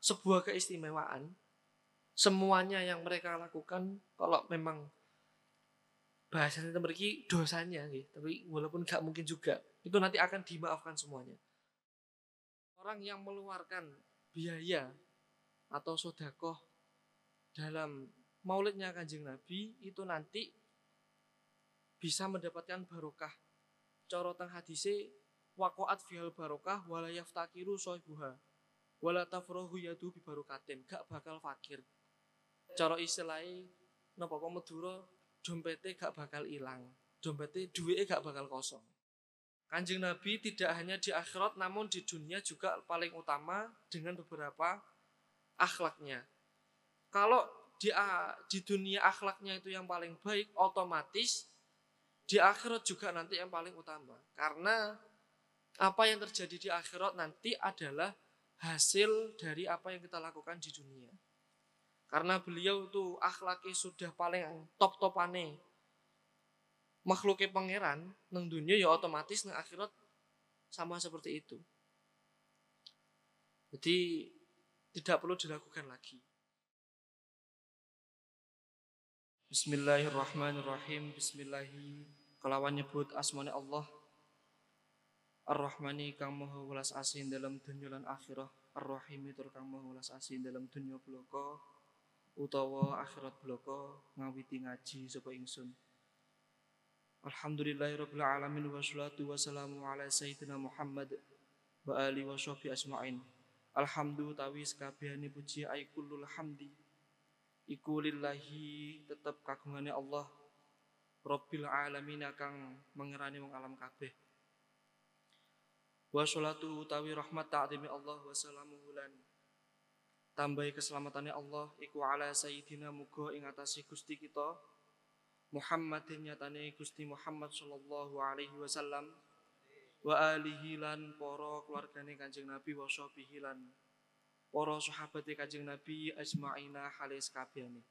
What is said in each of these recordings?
sebuah keistimewaan. Semuanya yang mereka lakukan, kalau memang bahasanya memiliki dosanya, tapi walaupun gak mungkin juga, itu nanti akan dimaafkan semuanya. Orang yang mengeluarkan biaya atau sedekah dalam maulidnya Kanjeng Nabi, itu nanti bisa mendapatkan barokah. Cara teng hadise waqa'at fihal barokah wala yaftakiru sohibuha wala tafrahu yadu bi barokatin, gak bakal fakir. Cara istilahnya napa kok Madura, dompete gak bakal hilang, dompete duwike gak bakal kosong. Kanjeng Nabi tidak hanya di akhirat namun di dunia juga paling utama dengan beberapa akhlaknya. Kalau di dunia akhlaknya itu yang paling baik, otomatis di akhirat juga nanti yang paling utama. Karena apa yang terjadi di akhirat nanti adalah hasil dari apa yang kita lakukan di dunia. Karena beliau itu akhlaknya sudah paling top-topane makhluknya pangeran nang dunia, ya otomatis nang akhirat sama seperti itu. Jadi tidak perlu dilakukan lagi. Bismillahirrahmanirrahim. Bismillahi kelawan nyebut asmane Allah Ar-Rahmani kang maha welas asih dalam dunya lan akhirah, Ar-Rahimi tur kang maha welas asih dalam dunya bloko utawa akhirat bloko. Ngawiti ngaji sapa ingsun. Alhamdulillahirabbil alamin wassalatu wassalamu ala sayyidina Muhammad wa ali wa sahbi asma'in. Alhamdu tawi sekabehane puji aikulul hamdi iku lillahi tetep kagungane Allah Rabbil alamin kang mengerani wong alam kabeh. Wassalatu tawi rahmat ta'zimi Allah wassalamu lan tambahi keselamatannya Allah iku ala sayyidina muga ing atase Gusti kita Muhammadin nyatane Gusti Muhammad sallallahu alaihi wasallam wa alihi lan para keluargane Kanjeng Nabi wa sahbihi lan para sahabate Kanjeng Nabi ajmaina halis kabehane.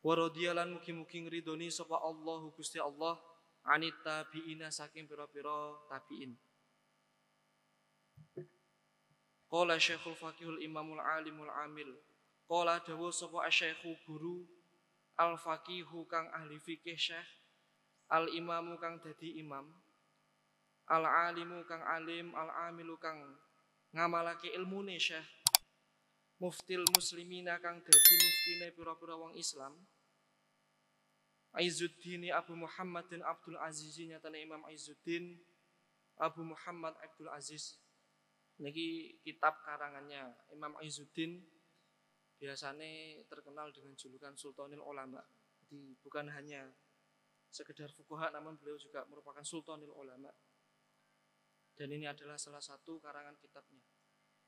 Wa radhiyallahu mugi-mugi ngridoni sapa Allah Gusti Allah anit tabiina saking pira-pira tabiin. Qala Syekhul Faqihul Imamul Alimul Amil. Qala dawuh sapa Syekhu guru Al-Faqihu kang ahli fikih Syekh, Al-Imamu kang dadi imam, Al-Alimu kang alim, Al-Amilu kang ngamalake ilmune Syekh, Muftil Muslimina kang dadi muftine pira-pira wong Islam, Izzuddin Abu Muhammadin Abdul Aziz nyatane Imam Izzuddin Abu Muhammad Abdul Aziz. Niki kitab karangannya Imam Izzuddin, biasanya terkenal dengan julukan Sultanul Ulama. Jadi bukan hanya sekedar fuqaha namun beliau juga merupakan Sultanul Ulama. Dan ini adalah salah satu karangan kitabnya.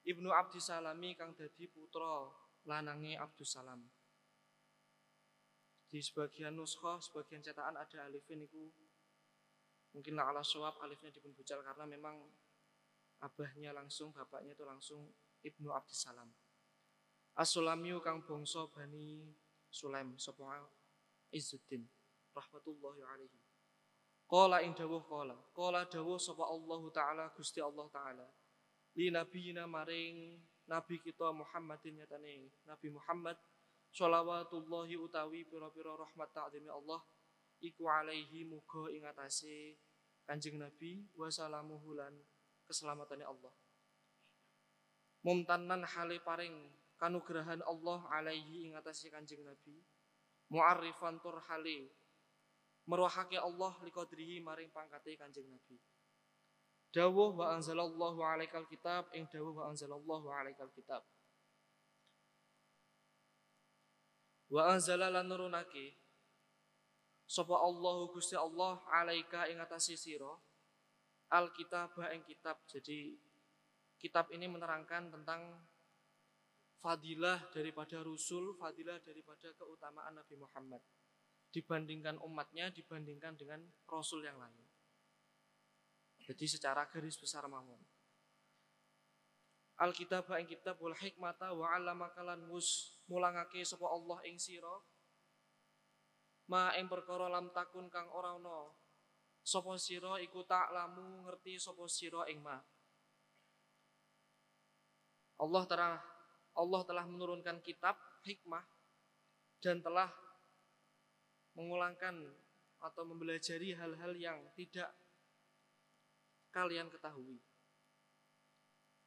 Ibnu Abdissalami kang dadi putra lanange Abdussalam. Di sebagian nuskhah, sebagian cetakan ada alifin niku mungkin la ala shawab alifnya dipun bucal karena memang abahnya langsung, bapaknya itu langsung Ibnu Abdissalam. As-Sulamiyu kang bangsa Bani Sulaim sapa Izzuddin rahmatullahi alaihi. Qala ing dawuh qala dawuh sapa Allah taala Gusti Allah taala li nabiyina maring nabi kita Muhammadin nyatane Nabi Muhammad sholawatullahi utawi pira-pira rahmat ta'zimi Allah iku alaihi muga ing atase Kanjeng Nabi wa salamuhu lan keselamatannya Allah. Mumtanan hale paring kanugrahan Allah alaihi ing atase Kanjeng Nabi, mu'arrifan tur hale merohake Allah liqadrihi maring pangkate Kanjeng Nabi. Dawuh wa anzalallahu alaikal kitab ing dawuh wa anzalallahu alaikal kitab. Wa anzala lan nurunake sapa Allah Gusti Allah alaika ing atase sira Alkitab ing kitab. Jadi kitab ini menerangkan tentang fadilah daripada Rasul, fadilah daripada keutamaan Nabi Muhammad dibandingkan umatnya, dibandingkan dengan Rasul yang lain. Jadi secara garis besar mawon. Alkitab ing kitab wal hikmata wa 'allamaka lan mulangake sapa Allah ing sira ma ing perkara lam takun kang ora ana sapa sira iku ta'lamu ngerti sapa sira ing ma. Allah Allah telah menurunkan kitab, hikmah, dan telah mengulangkan atau mempelajari hal-hal yang tidak kalian ketahui.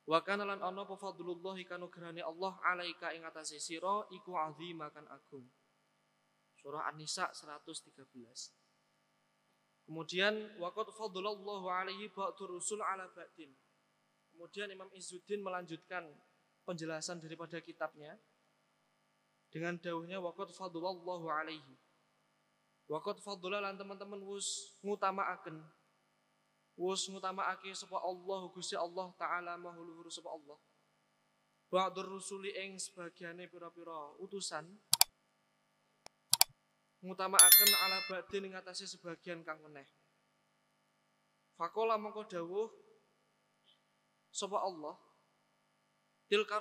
Wa kana lan ana apa fadlullahi kanugrahane Allah alaika ing atase sira iku azimakan agung. Surah An-Nisa 113. Kemudian waqad fadlallahu alaihi ba'dur rusul ala ba'din. Kemudian Imam Izzuddin melanjutkan penjelasan daripada kitabnya dengan dawuhnya waqad fadlallahu alaihi. Waqad faddala lan teman-teman wus ngutamaaken sapa Allah Gusti Allah taala maha luhur sapa Allah. Ba'dur rusuli ing sebagiane pira-pira utusan ngutamaaken ala ba'din ing atase sebagian kang meneh. Faqala mongko dawuh sapa Allah tilka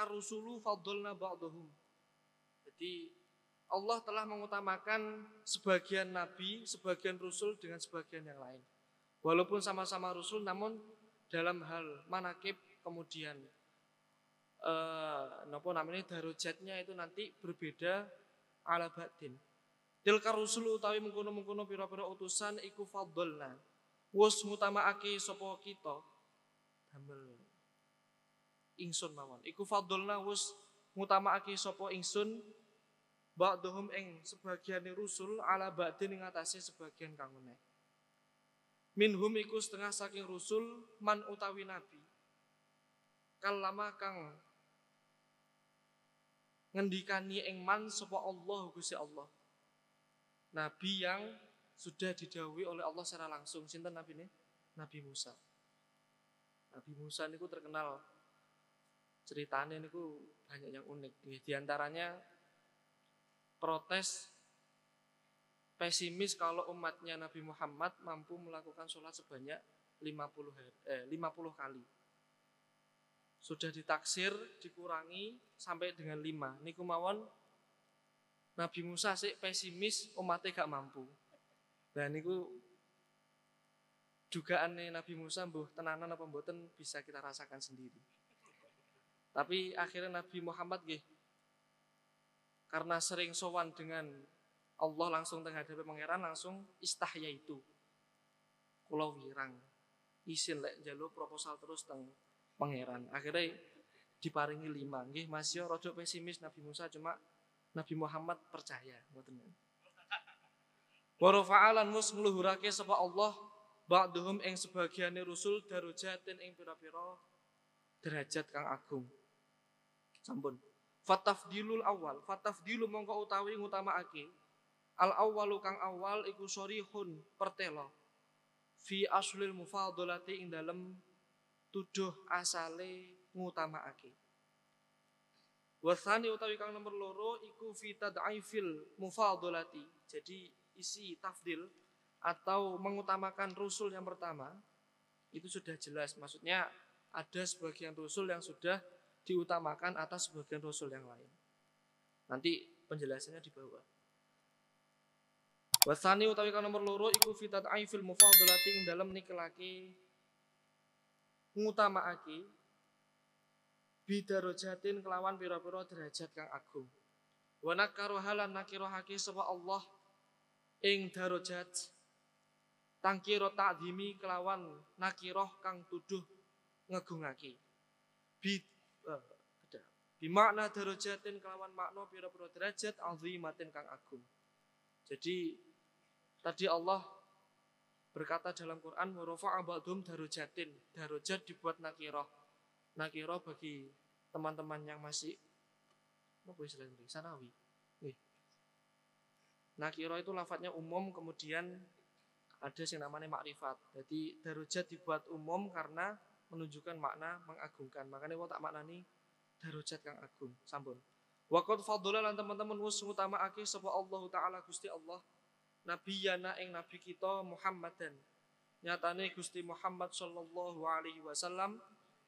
rusulu faddalna ba'dahum. Jadi Allah telah mengutamakan sebagian nabi, sebagian rasul dengan sebagian yang lain. Walaupun sama-sama rasul namun dalam hal manakib kemudian darajatnya itu nanti berbeda ala ba'din. Tilka rusul utawi mengkono-mengkono pira-pira utusan iku faddalna. Wus ngutamaake sapa kita damel ingsun mawon. Iku faddalna wus ngutamaake sapa ingsun ba'dhum ing sebagiane rusul ala ba'din ing atase sebagian kang meneh. Minhum iku setengah saking rusul man utawi nabi. Kalama kang ngendikani ing man sapa Allah Gusti Allah. Nabi yang sudah didhawuhi oleh Allah secara langsung. Sinten nabine? Nabi Musa. Nabi Musa niku terkenal ceritanya niku banyak yang unik. Di antaranya protes pesimis kalau umatnya Nabi Muhammad mampu melakukan sholat sebanyak 50 kali. Sudah ditaksir dikurangi sampai dengan 5. Niku mawon Nabi Musa sih pesimis umatnya gak mampu. Dan niku dugaannya Nabi Musa mbuh tenanan apa mboten bisa kita rasakan sendiri. Tapi akhirnya Nabi Muhammad nggih karena sering sowan dengan Allah langsung tenghadapi pangeran langsung istahya itu. Kula wirang isin lek njaluk proposal terus teng pangeran. Akhirnya diparingi 5. Nggih Mas yo rada pesimis Nabi Musa cuma Nabi Muhammad percaya ngoten. Wa rafa'alan mus ngluhurake sapa Allah ba'dhum ing sebagiane rusul darajatin ing pira-pira derajat kang agung. Sampun. Fatafdilul awal, fatafdilu mongko utawi ngutamaake. Al awwalu kang awal iku sharihun pertela. Fi aslil mufadhalati ing dalem tuduh asale ngutamaake. Wasani utawi kang nomor 2 iku fi tad'aifil mufadhalati. Jadi isi tafdil atau mengutamakan rusul yang pertama itu sudah jelas. Maksudnya ada sebagian rusul yang sudah diutamakan atas sebagian rasul yang lain. Nanti penjelasannya di bawah. Wasani utawi kang nomor 2 iku fi tad'aifil mufadhalati ing dalem nikelake ngutamaake bidarajatin kelawan pira-pira derajat kang agung. Wa nakaru halan nakirahake sapa Allah ing darajat tangkira ta'dhimi kelawan nakirah kang tuduh ngegungake. Bimakna darajatin kelawan makna pira-pira derajat azimatin kang agung. Jadi tadi Allah berkata dalam Quran wa rafa'a ba'dhum darajatin. Darajat dibuat nakirah. Nakirah bagi teman-teman yang masih apa istilahnya sanawi. Nakirah itu lafadznya umum kemudian ada yang namanya makrifat. Jadi darajat dibuat umum karena menunjukkan makna mengagungkan. Makanya wong tak maknani darajat kang agung. Sampun. Wa qad fadhala lan teman-teman wis ngutamaake sapa Allah taala Gusti Allah nabiyana ing nabi kita Muhammadan. Nyatane Gusti Muhammad sallallahu alaihi wasallam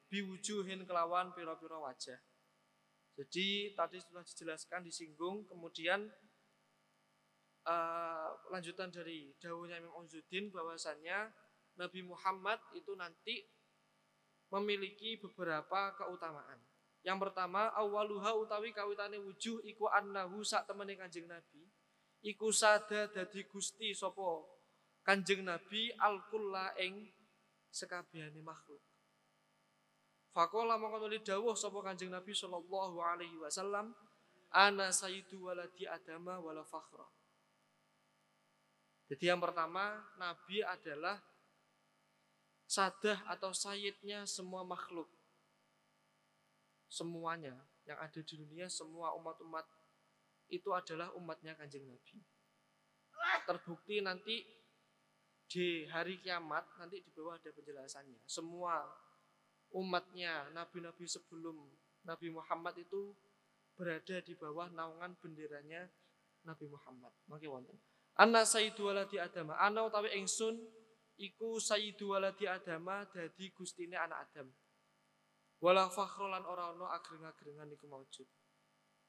biwujuhin kelawan pira-pira wajah. Jadi tadi sudah dijelaskan disinggung kemudian lanjutan dari dawuhnya Imam Izzuddin bahwasannya Nabi Muhammad itu nanti memiliki beberapa keutamaan. Yang pertama, awaluha utawi kawitane wujuh iku annahu sak temene Kanjeng Nabi iku sada dadi Gusti sapa Kanjeng Nabi al-kulla ing sekabehane makhluk. Faqala mongko nuli dawuh sapa Kanjeng Nabi sallallahu alaihi wasallam, ana sayyidu waladi adama wala fakhra. Jadi yang pertama, Nabi adalah sadah atau sayyidnya semua makhluk. Semuanya yang ada di dunia, semua umat-umat itu adalah umatnya Kanjeng Nabi. Terbukti nanti di hari kiamat, nanti di bawah ada penjelasannya. Semua umatnya nabi-nabi sebelum Nabi Muhammad itu berada di bawah naungan benderanya Nabi Muhammad. Mangke wonten. Anna sayyidu waladi adama, ana utawi ingsun iku sayyidu waladi adama dadi gustine anak Adam. Wala fakhro lan ora ana agreng-agrengan iku maujud.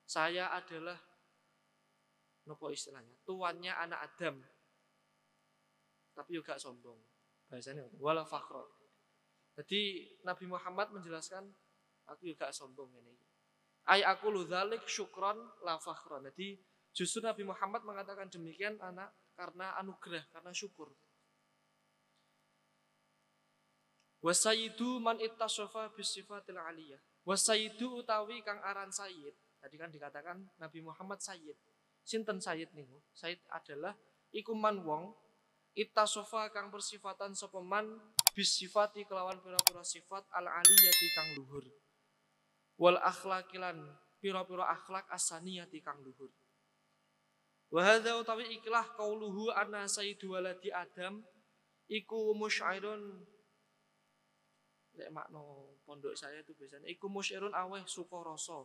Saya adalah nopo istilahnya? Tuannya anak Adam. Tapi juga sombong. Bahasanya wala fakhro. Jadi Nabi Muhammad menjelaskan aku juga sombong ini. Ai aku ludzalik syukron la fakhron. Jadi justru Nabi Muhammad mengatakan demikian karena anugerah, karena syukur. Wasayyidu man ittasafa bisifatil aliyah. Wasayyidu utawi kang aran sayyid. Tadi kan dikatakan Nabi Muhammad sayyid. Sinten sayyid niku? Sayyid adalah iku man wong ittasafa kang bersifatan sapa man bisifati kelawan pira-pira sifat al aliyati kang luhur. Wal akhlaqilan pira-pira akhlak asaniyati kang luhur. Wa hadza utawi ikhlah qauluhu anna sayyidu waladi Adam iku musyairun. Lek makna pondok saya itu biasanya iku musyairun aweh suka rasa.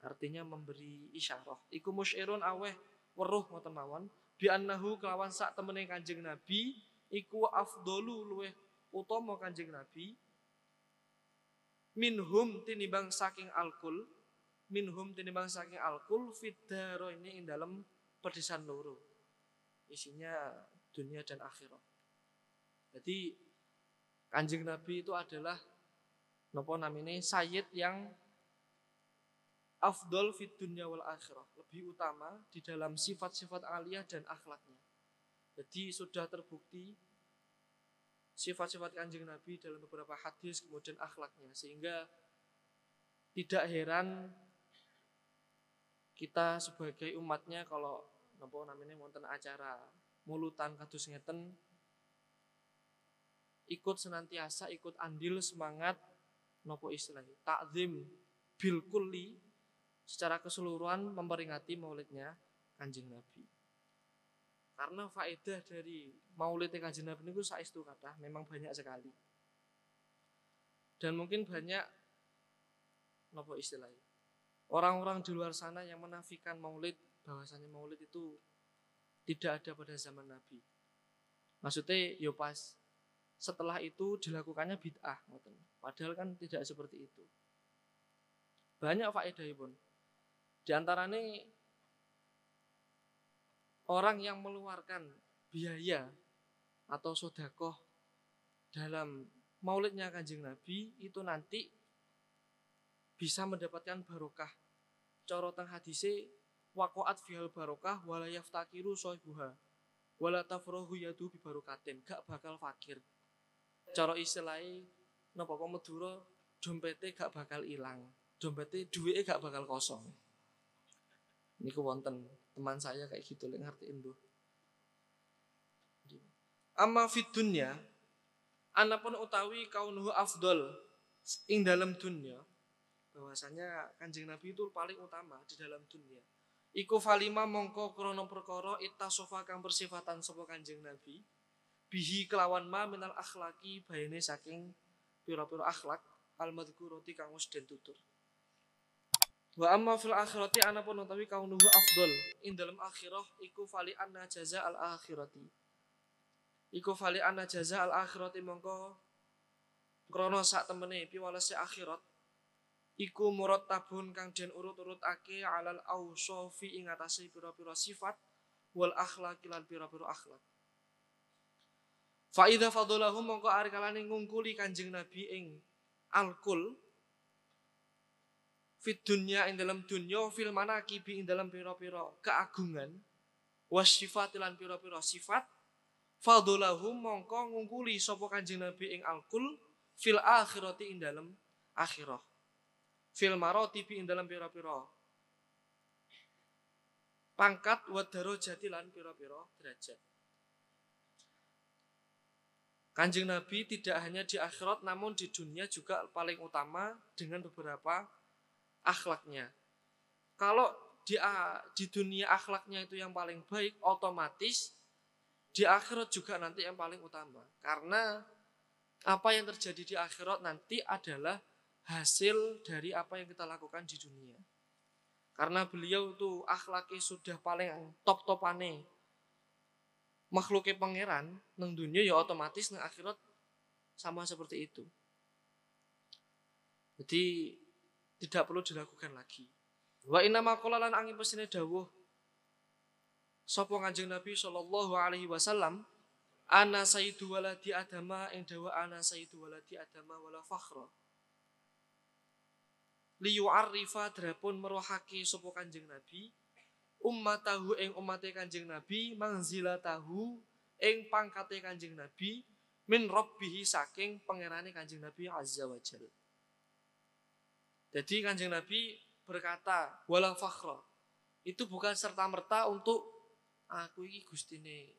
Artinya memberi isyarah. Iku musyairun aweh weruh ngoten mawon bi annahu kelawan sak temene Kanjeng Nabi iku afdalu luweh utama Kanjeng Nabi minhum tinimbang saking alkul fiddaro ini ing dalam perdisan loro. Isinya dunia dan akhirat. Jadi Kanjeng Nabi itu adalah napa namine sayyid yang afdol fid dunya wal akhirah, lebih utama di dalam sifat-sifat aliyah dan akhlaknya. Jadi sudah terbukti sifat-sifat Kanjeng Nabi dalam beberapa hadis kemudian akhlaknya, sehingga tidak heran kita sebagai umatnya kalau napa namanya wonten acara mulutan kados ngeten ikut senantiasa ikut andil semangat napa istilahnya takzim bil kulli secara keseluruhan memperingati maulidnya Kanjeng Nabi. Karena faedah dari maulidnya Kanjeng Nabi itu saestu kathah, memang banyak sekali. Dan mungkin banyak napa istilahnya orang-orang di luar sana yang menafikan maulid, bahwasanya maulid itu tidak ada pada zaman Nabi. Maksudnya ya pas setelah itu dilakukannya bid'ah, padahal kan tidak seperti itu. Banyak faedahipun. Di antaranya orang yang mengeluarkan biaya atau sedekah dalam maulidnya Kanjeng Nabi itu nanti bisa mendapatkan barokah. Cara teng hadise waqa'at fihal barokah wala yaftakiru soibuha wala tafrahu yadu bi barokatin, gak bakal fakir. Cara istilahnya napa kok Madura dompete gak bakal ilang, dompete duwike gak bakal kosong. Niku wonten teman saya kayak gitu lek ngertiin Bu. Amma fid dunya anapun utawi kaunuhu afdol ing dalam dunya, bahwasanya Kanjeng Nabi itu paling utama di dalam dunia. Iku falima mongko krana perkara ittasofa kang bersifatan sapa Kanjeng Nabi bihi kelawan ma minal akhlaki bayane saking pira-pira akhlak al-madhkurati kang wis den tutur. Wa amma fil akhirati anapun utawi kaunuhu afdol ing dalam akhirah iku fali anna jaza al akhirati. Iku fali anna jaza al akhirati mongko krana sak temene piwalese akhirat iku murattabun kang den urut-urutake alal ausofi ing atase pira-pira sifat wal akhlaqi lan pira-pira akhlak. Fa idza fadhalahu mongko ari kalane ngungkuli Kanjeng Nabi ing alkul, mongko faqad fadhalahu mongko ari kalane ngungkuli Kanjeng Nabi ing alkul, mongko ari kalane ngungkuli Kanjeng Nabi ing alkul, mongko ari kalane ngungkuli Kanjeng Nabi ing alkul, mongko ari kalane ngungkuli Kanjeng Nabi ing alkul, Fit dunya ing dalam dunya, fil manaqibi ing dalam pira-pira keagungan, wasifat lan pira-pira sifat, fadolahum mongko ngungkuli sapa Kanjeng Nabi ing alkul fil akhirati ing dalam akhirah. Fil maratibi ing dalam pira-pira pangkat wa darajati lan pira-pira derajat. Kanjeng Nabi tidak hanya di akhirat namun di dunia juga paling utama dengan beberapa akhlaknya. Kalau di dunia akhlaknya itu yang paling baik, otomatis di akhirat juga nanti yang paling utama. Karena apa yang terjadi di akhirat nanti adalah hasil dari apa yang kita lakukan di dunia. Karena beliau itu akhlaknya sudah paling top-topane makhluknya pangeran nang dunia, ya otomatis nang akhirat sama seperti itu. Jadi tidak perlu dilakukan lagi. Wa inna ma qala lan angin pesine dawuh sapa Kanjeng Nabi sallallahu alaihi wasallam, ana sayyidu waladi adama ing dawa ana sayyidu waladi adama wala fakhra. Li yu'arrifa drapun merohake sapa Kanjeng Nabi ummatahu ing ummate Kanjeng Nabi, manzilatahu ing pangkate Kanjeng Nabi, min rabbihi saking pangerane Kanjeng Nabi azza wa jalla. Jadi Kanjeng Nabi berkata wala fakhra, itu bukan serta-merta untuk aku iki gustine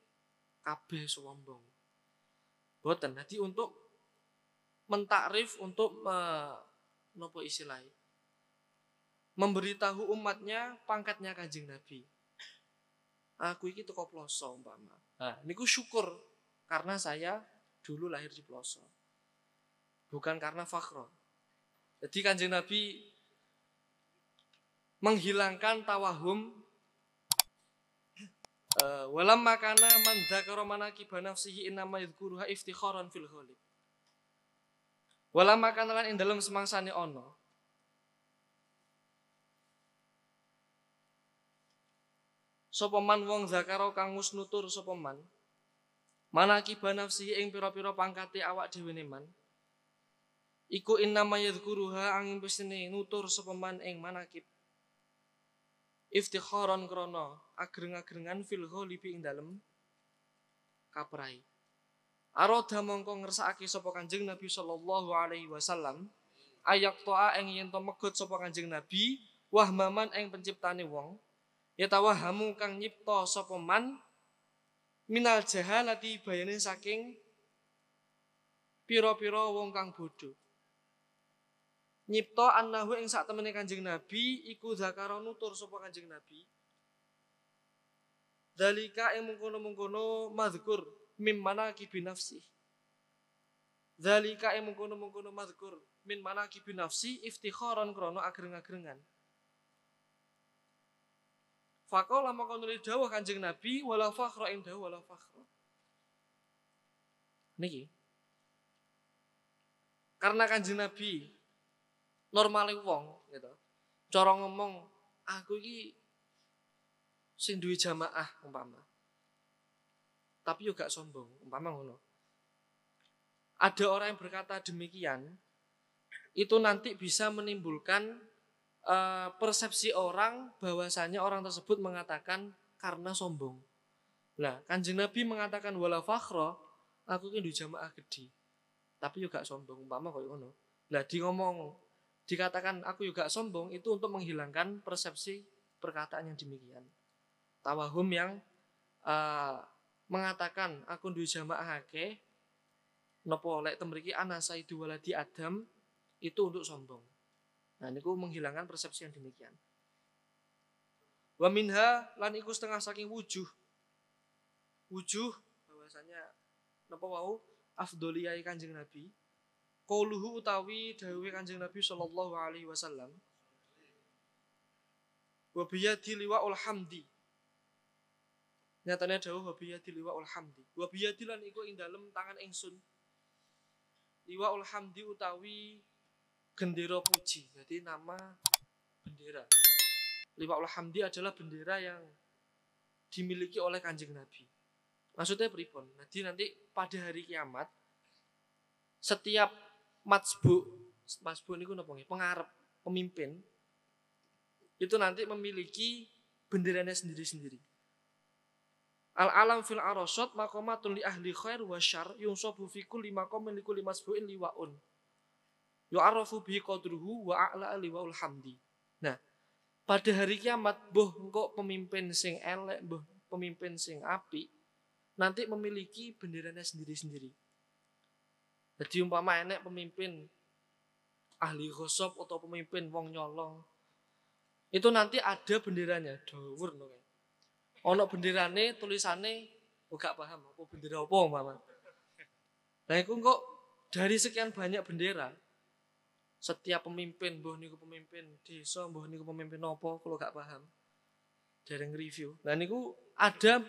kabeh sombong. Boten, jadi untuk mentakrif, untuk nopo istilahnya, memberitahu umatnya pangkatnya Kanjeng Nabi. Aku iki teko ploso umpama. Nah, niku syukur karena saya dulu lahir di ploso. Bukan karena fakhra. Jadi Kanjeng Nabi menghilangkan tawahum walam makana man dzakara manaqiba nafsihi innama yadhkuruha iftikharan fil ghalib. Walam makana lan ing dalem semangsane ana sapa man wong zakara kang wis nutur sapa man manaqiba nafsihi ing pira-pira pangkate awak dhewe man, iku innama yadhkuruha angin pesene nutur sapa man ing manaqib iftikharan krana agreng-agrengan fil ghalibi ing dalem kaprai. Aroda mongko ngersakake sapa Kanjeng Nabi sallallahu alaihi wasallam ayak toa ing yen to megot sapa Kanjeng Nabi wahmaman ing penciptane wong, yatawahamu kang nyipta sapa man minal jahalati bayane saking pira-pira wong kang bodho. Nyipta annahu ing sak temene Kanjeng Nabi iku zakara nutur sapa Kanjeng Nabi. Dzalika ing mungkono-mungkono mazkur mim manaqibi nafsi. Dzalika ing mungkono-mungkono mazkur min manaqibi nafsi iftikharan krana agreng-agrengan. Faqala maka nuli dawuh Kanjeng Nabi wala fakhra ing dawuh wala fakhra. Niki. Karena Kanjeng Nabi normale wong gitu. Cara ngomong aku iki sing duwe jamaah umpama. Tapi yo gak sombong umpama ngono. Ada orang yang berkata demikian, itu nanti bisa menimbulkan persepsi orang bahwasanya orang tersebut mengatakan karena sombong. Nah, Kanjeng Nabi mengatakan wala fakhra, aku ki duwe jamaah gede. Tapi yo gak sombong umpama koyo ngono. Lah dikatakan aku juga sombong itu untuk menghilangkan persepsi perkataan yang demikian. Tawahum yang mengatakan aku duwe jamaah akeh napa lek temriki ana sayyidu waladi Adam itu untuk sombong. Nah niku menghilangkan persepsi yang demikian. Wa minha lan iku setengah saking wujuh bahwasanya napa wau afdholiyah Kanjeng Nabi. Qauluhu utawi dawuhe Kanjeng Nabi sallallahu alaihi wasallam. Wa biyadi liwa'ul hamdi. Nyatane dawuh wa biyadi liwa'ul hamdi. Wa biyadi lan iku ing dalem tangan ingsun. Liwa'ul hamdi utawi gendera puji. Jadi nama bendera. Liwa'ul hamdi adalah bendera yang dimiliki oleh Kanjeng Nabi. Maksudnya pripun? Jadi nanti pada hari kiamat setiap masbu niku napa nggih? Pengarep, pemimpin itu nanti memiliki benderanya sendiri-sendiri. Al-alam fil arasat maqamatun li ahli khair wa syarr yunsabu fi kulli maqamin li kulli masbu'in liwa'un yu'arrafu bihi qadruhu wa a'la liwa'ul hamdi. Nah, pada hari kiamat mbuh engko pemimpin sing elek, mbuh pemimpin sing apik nanti memiliki benderanya sendiri-sendiri. Jadi umpama enek pemimpin ahli ghosab atau pemimpin wong nyolong, itu nanti ada benderanya, dhuwur lho. Ono benderane tulisane gak paham apa bendera apa umpama. Nah iku kok dari sekian banyak bendera setiap pemimpin, mbuh niku pemimpin desa, mbuh niku pemimpin apa kalau gak paham. Dereng review. Nah niku ada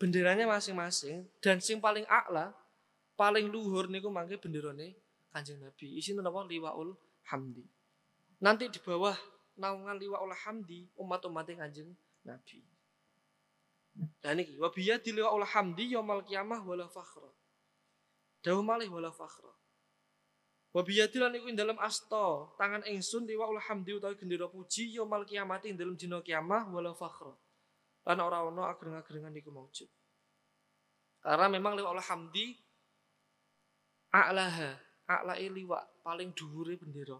benderanya masing-masing dan sing paling a'la, paling luhur niku mangke benderane Kanjeng Nabi. Isine napa liwaul hamdi. Nanti di bawah naungan liwaul hamdi umat-umatnya Kanjeng Nabi. Dan niki wa biyadi liwaul hamdi yaumil qiyamah wala fakhra. Dawuh malih wala fakhra. Wa biyadi lan iku ing dalem asta tangan ingsun liwaul hamdi utawi gendera puji yaumil qiyamah ing dalem dina kiamah wala fakhra. Lan ora ana agreng-agrengan niku maujud. Karena memang liwaul hamdi a'la'i liwa paling dhuwure bendera.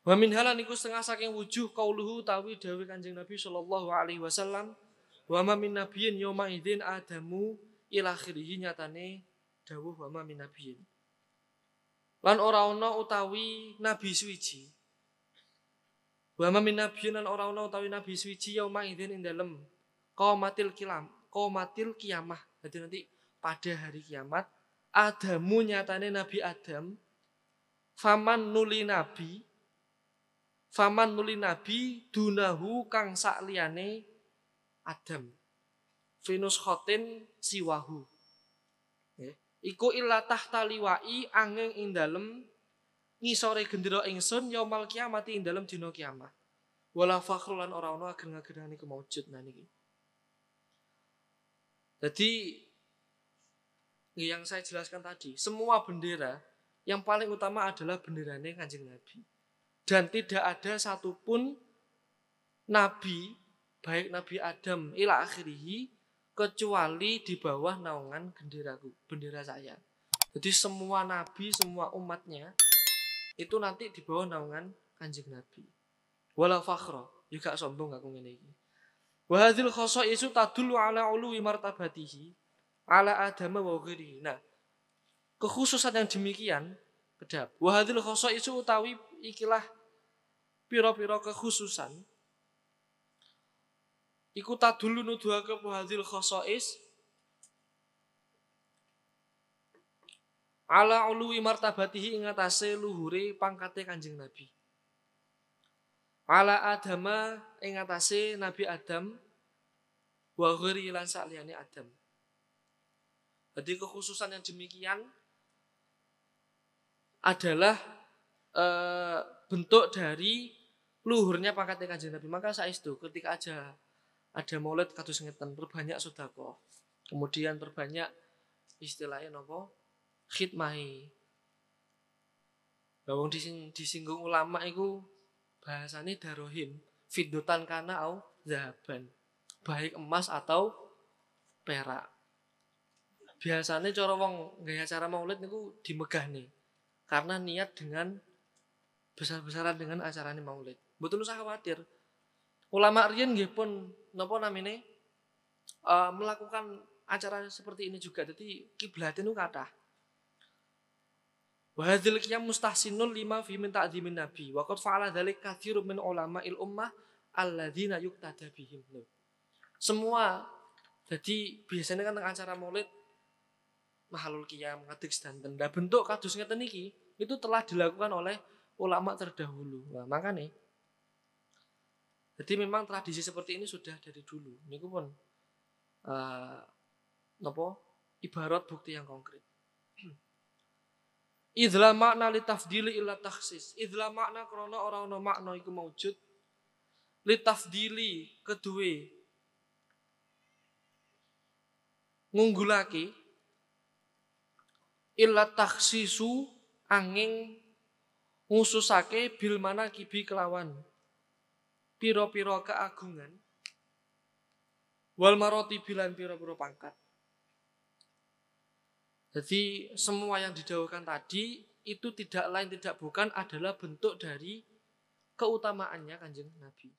Wa min halan iku setengah saking wujuh qauluhu tawi dawuh Kanjeng Nabi sallallahu alaihi wasallam wa ma min nabiyyin yauma idzin adamu ila akhirih nyatane dawuh wa ma min nabiyyin. Lan ora ana utawi nabi suwiji. Wa ma min nabiyyin lan ora ana utawi nabi suwiji yauma idzin ing dalem qamatil kiamah. Jadi nanti pada hari kiamat Adamu nyatane Nabi Adam faman nuli dunahu kang sakliyane Adam Venus khotin siwahu. Iku illa tahta liwai angin ing dalem ngisore gendera ingsun yaumul kiamat ing dalem dina kiamat. Wala fakhrul lan ora ana ageng-agengan iku maujud niki. Jadi yang saya jelaskan tadi, semua bendera yang paling utama adalah benderanya Kanjeng Nabi. Dan tidak ada satupun nabi, baik Nabi Adam ila akhirih, kecuali di bawah naungan bendera saya. Jadi semua nabi, semua umatnya itu nanti di bawah naungan Kanjeng Nabi. Wala fakhra, juga sombong aku ngene iki. Wa hadzal khasaisu tadullu ala uluwi martabatihi ala Adam wa ghairihi. Nah, kekhususan yang demikian kedap. Wa hadzal khasaisu utawi ikilah pira-pira kekhususan iku tadullu nuduhake hadzal khasais ala uluwi martabatihi ing atase luhure pangkate Kanjeng Nabi. Ala Adama ing atase Nabi Adam wa ghairi lan saliyane Adam. Jadi kekhususan yang demikian adalah bentuk dari luhurnya pangkatnya Kanjeng Nabi. Maka saestu ketika ada maulid kados ngeten, perbanyak sedekah. Kemudian perbanyak istilahnya napa? Khidmahi. Wong disinggung ulama iku bahasane darohim, fiddotan kana au zahaban. Baik emas atau perak. Biasanya cara wong gaya acara maulid niku dimegahne. Karena niat dengan besar-besaran dengan acarane maulid. Mboten usah khawatir. Ulama riyen nggih pun napa namine melakukan acara seperti ini juga. Jadi kiblatnya niku kathah. Wa hadzal qiyam mustahsinul lima fi min ta'dzimin nabi. Wa qad fa'ala dzalik katsirun min ulama'il ummah alladzina yuqtada bihim. Semua jadi biasanya kan acara maulid mahalul qiyam ngadeg sedanten. Nah, bentuk kados ngeten iki itu telah dilakukan oleh ulama terdahulu. Nah, makanya jadi memang tradisi seperti ini sudah dari dulu. Niku pun napa ibarat bukti yang konkret. Idla makna li tafdili illa takhsis. Idla makna krana ora ana makna iku maujud li tafdili keduwe ngunggulake illa takhsisu angin ngususake bil manaqibi kelawan piro-piro keagungan, wal maratibi lan piro-piro pangkat. Jadi semua yang didhawuhkan tadi itu tidak lain tidak bukan adalah bentuk dari keutamaannya Kanjeng Nabi.